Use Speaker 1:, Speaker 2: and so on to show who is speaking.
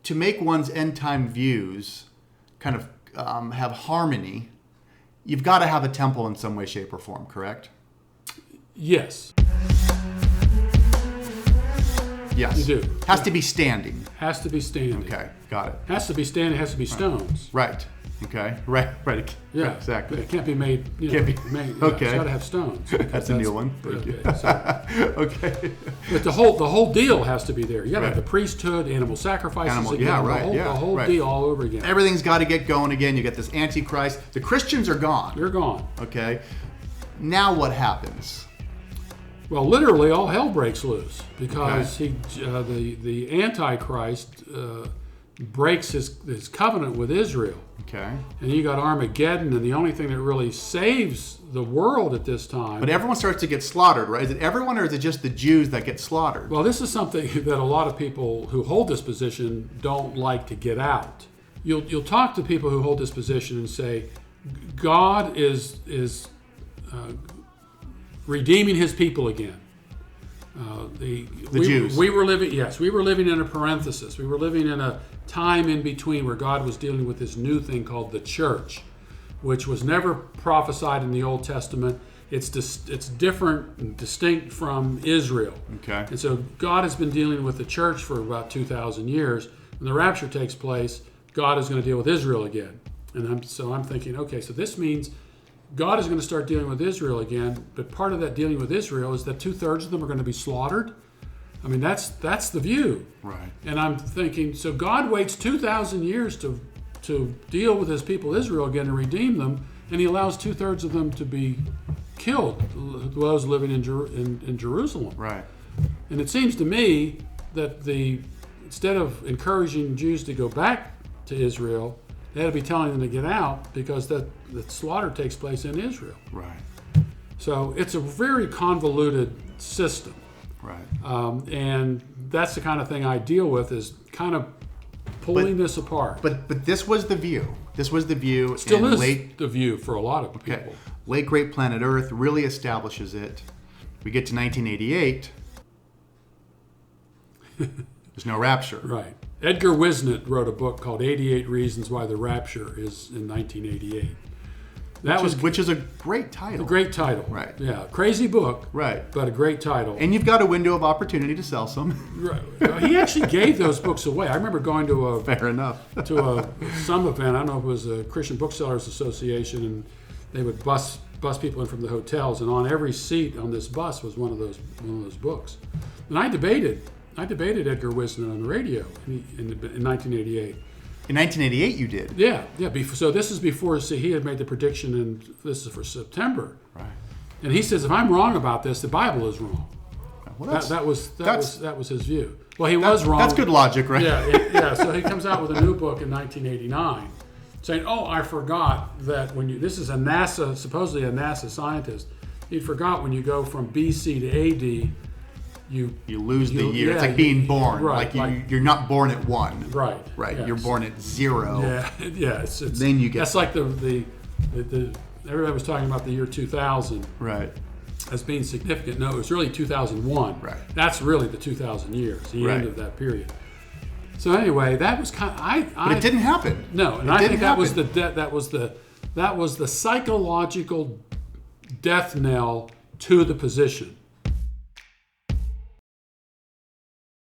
Speaker 1: to make one's end time views kind of have harmony, you've got to have a temple in some way, shape, or form, correct?
Speaker 2: Yes.
Speaker 1: Yes.
Speaker 2: You do.
Speaker 1: Has to be standing.
Speaker 2: Has to be standing.
Speaker 1: Okay, got it.
Speaker 2: Has to be standing, has to be stones.
Speaker 1: Right. Okay. Right.
Speaker 2: Yeah,
Speaker 1: Exactly.
Speaker 2: It can't be made.
Speaker 1: Can't be.
Speaker 2: Okay. It's got to have stones.
Speaker 1: That's a new one. Thank you. Okay.
Speaker 2: But the whole deal has to be there. You got to have the priesthood, animal sacrifices again. The whole deal all over again.
Speaker 1: Everything's got to get going again. You get this Antichrist. The Christians are gone.
Speaker 2: They're gone.
Speaker 1: Okay. Now what happens?
Speaker 2: Well, literally, all hell breaks loose because the Antichrist breaks his covenant with Israel.
Speaker 1: Okay.
Speaker 2: And you got Armageddon, and the only thing that really saves the world at this time.
Speaker 1: But everyone starts to get slaughtered, right? Is it everyone, or is it just the Jews that get slaughtered?
Speaker 2: Well, this is something that a lot of people who hold this position don't like to get out. You'll talk to people who hold this position and say, God is redeeming His people again. The
Speaker 1: Jews.
Speaker 2: We were living in a parenthesis. We were living in a time in between where God was dealing with this new thing called the church, which was never prophesied in the Old Testament. It's different and distinct from Israel.
Speaker 1: Okay.
Speaker 2: And so God has been dealing with the church for about 2,000 years. When the rapture takes place, God is going to deal with Israel again. And I'm thinking, okay, so this means God is going to start dealing with Israel again, but part of that dealing with Israel is that 2/3 of them are going to be slaughtered. I mean, that's the view.
Speaker 1: Right.
Speaker 2: And I'm thinking, so God waits 2,000 years to deal with His people Israel again and redeem them, and He allows 2/3 of them to be killed, those living in Jerusalem.
Speaker 1: Right.
Speaker 2: And it seems to me that instead of encouraging Jews to go back to Israel, they had to be telling them to get out because the slaughter takes place in Israel.
Speaker 1: Right.
Speaker 2: So it's a very convoluted system.
Speaker 1: Right.
Speaker 2: And that's the kind of thing I deal with, is kind of pulling this apart.
Speaker 1: But this was the view. This was the view.
Speaker 2: Still is the view for a lot of people.
Speaker 1: Okay. Late Great Planet Earth really establishes it. We get to 1988. There's no rapture.
Speaker 2: Right. Edgar Wisdom wrote a book called 88 Reasons Why the Rapture is in 1988. Which is
Speaker 1: a great title.
Speaker 2: A great title.
Speaker 1: Right.
Speaker 2: Yeah. Crazy book.
Speaker 1: Right.
Speaker 2: But a great title.
Speaker 1: And you've got a window of opportunity to sell some.
Speaker 2: Right. He actually gave those books away. I remember going to
Speaker 1: Fair enough.
Speaker 2: some event. I don't know if it was a Christian Booksellers Association, and they would bus people in from the hotels, and on every seat on this bus was one of those books. And I debated Edgar Wisdom on the radio in 1988.
Speaker 1: In 1988 you did?
Speaker 2: Yeah. So this is before, he had made the prediction, and this is for September.
Speaker 1: Right.
Speaker 2: And he says, if I'm wrong about this, the Bible is wrong.
Speaker 1: Well,
Speaker 2: that was his view. Well, he was wrong.
Speaker 1: That's good logic, right?
Speaker 2: Yeah. So he comes out with a new book in 1989 saying, I forgot that this is supposedly a NASA scientist. He forgot when you go from BC to AD, you lose
Speaker 1: the year. It's like being born.
Speaker 2: Right.
Speaker 1: You're not born at 1.
Speaker 2: Right.
Speaker 1: Right. You're born at 0.
Speaker 2: Yeah.
Speaker 1: Then you get.
Speaker 2: That's like the everybody was talking about the year 2000.
Speaker 1: Right.
Speaker 2: As being significant. No, it was really 2001.
Speaker 1: Right.
Speaker 2: That's really the 2000 years. The end of that period. So anyway, that was kind of,
Speaker 1: But it didn't happen.
Speaker 2: No, and I think that was the psychological death knell to the position.